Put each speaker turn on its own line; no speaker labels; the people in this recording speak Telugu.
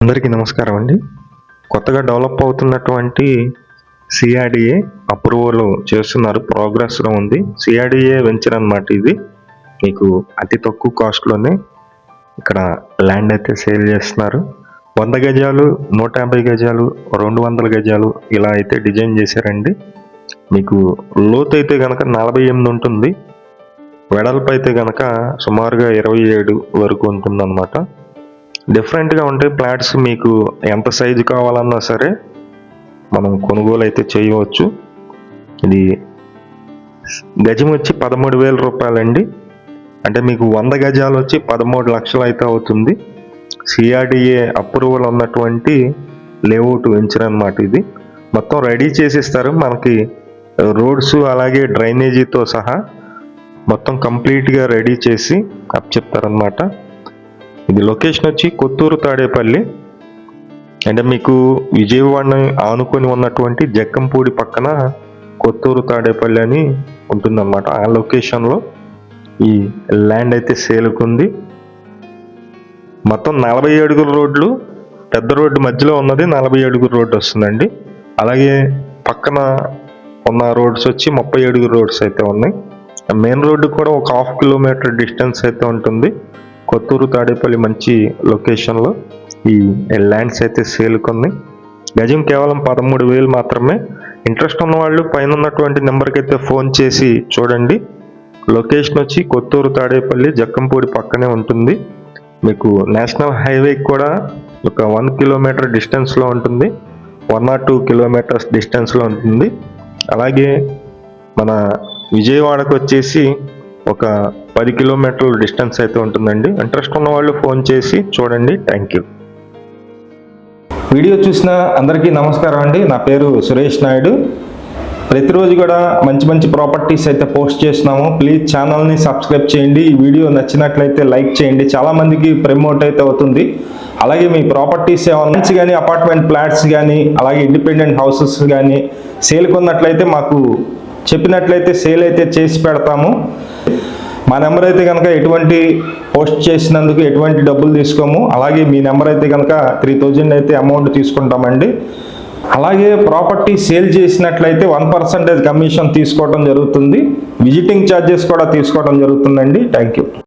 అందరికీ నమస్కారం అండి. కొత్తగా డెవలప్ అవుతున్నటువంటి సిఆర్డిఏ అప్రూవల్ చేస్తున్నారు, ప్రోగ్రెస్లో ఉంది. సిఆర్డిఏ వెంచర్ అన్నమాట. ఇది మీకు అతి తక్కువ కాస్ట్లోనే ఇక్కడ ల్యాండ్ అయితే సేల్ చేస్తున్నారు. 100 గజాలు, 150 గజాలు, 200 గజాలు ఇలా అయితే డిజైన్ చేశారండి. మీకు లోతు అయితే కనుక 48 ఉంటుంది, వెడల్పు అయితే కనుక సుమారుగా 27 వరకు ఉంటుందన్నమాట. డిఫరెంట్గా ఉంటాయి ఫ్లాట్స్. మీకు ఎంత సైజు కావాలన్నా సరే మనం కొనుగోలు అయితే చేయవచ్చు. ఇది గజం వచ్చి 13,000 రూపాయలండి. అంటే మీకు 100 గజాలు వచ్చి 13 లక్షలు అయితే అవుతుంది. సిఆర్డిఏ అప్రూవల్ ఉన్నటువంటి లేఅవుట్ వెంచర్ అన్నమాట. ఇది మొత్తం రెడీ చేసిస్తారు మనకి, రోడ్స్ అలాగే డ్రైనేజీతో సహా మొత్తం కంప్లీట్గా రెడీ చేసి అప్పచెప్తారనమాట. ఇది లొకేషన్ వచ్చి కొత్తూరు తాడేపల్లి. అంటే మీకు విజయవాడని ఆనుకొని ఉన్నటువంటి జక్కంపూడి పక్కన కొత్తూరు తాడేపల్లి అని ఉంటుందన్నమాట. ఆ లొకేషన్లో ఈ ల్యాండ్ అయితే సేల్కుంది. మొత్తం 40 అడుగుల రోడ్లు, పెద్ద రోడ్డు మధ్యలో ఉన్నది 40 అడుగుల రోడ్డు వస్తుందండి. అలాగే పక్కన ఉన్న రోడ్స్ వచ్చి 30 అడుగుల రోడ్స్ అయితే ఉన్నాయి. మెయిన్ రోడ్డు కూడా ఒక 1/2 కిలోమీటర్ డిస్టెన్స్ అయితే ఉంటుంది. కొత్తూరు తాడేపల్లి మంచి లొకేషన్లో ఈ ల్యాండ్స్ అయితే సేల్కొని. గజం కేవలం 13,000 మాత్రమే. ఇంట్రెస్ట్ ఉన్న వాళ్ళు పైన ఉన్నటువంటి నెంబర్కి అయితే ఫోన్ చేసి చూడండి. లొకేషన్ వచ్చి కొత్తూరు తాడేపల్లి జక్కంపూడి పక్కనే ఉంటుంది. మీకు నేషనల్ హైవే కూడా ఒక 1 కిలోమీటర్ డిస్టెన్స్లో ఉంటుంది, 1 or 2 కిలోమీటర్స్ డిస్టెన్స్లో ఉంటుంది. అలాగే మన విజయవాడకు వచ్చేసి ఒక 10 కిలోమీటర్ల డిస్టెన్స్ అయితే ఉంటుందండి. ఇంట్రెస్ట్ ఉన్న వాళ్ళు ఫోన్ చేసి చూడండి. Thank you.
వీడియో చూసిన అందరికీ నమస్కారం అండి. నా పేరు సురేష్ నాయుడు. ప్రతిరోజు కూడా మంచి మంచి ప్రాపర్టీస్ అయితే పోస్ట్ చేస్తున్నాము. ప్లీజ్ ఛానల్ని సబ్స్క్రైబ్ చేయండి. ఈ వీడియో నచ్చినట్లయితే లైక్ చేయండి, చాలామందికి ప్రమోట్ అయితే అవుతుంది. అలాగే మీ ప్రాపర్టీస్ ఏమన్నా కానీ అపార్ట్మెంట్ ఫ్లాట్స్ కానీ అలాగే ఇండిపెండెంట్ హౌసెస్ కానీ సేల్ కొన్నట్లయితే మాకు చెప్పినట్లయితే సేల్ అయితే చేసి పెడతాము. మా నెంబర్ అయితే కనుక ఎటువంటి పోస్ట్ చేసినందుకు ఎటువంటి డబ్బులు తీసుకోము. అలాగే మీ నెంబర్ అయితే కనుక 3,000 అయితే అమౌంట్ తీసుకుంటామండి. అలాగే ప్రాపర్టీ సేల్ చేసినట్లయితే 1% కమిషన్ తీసుకోవడం జరుగుతుంది. విజిటింగ్ ఛార్జెస్ కూడా తీసుకోవడం జరుగుతుందండి. Thank you.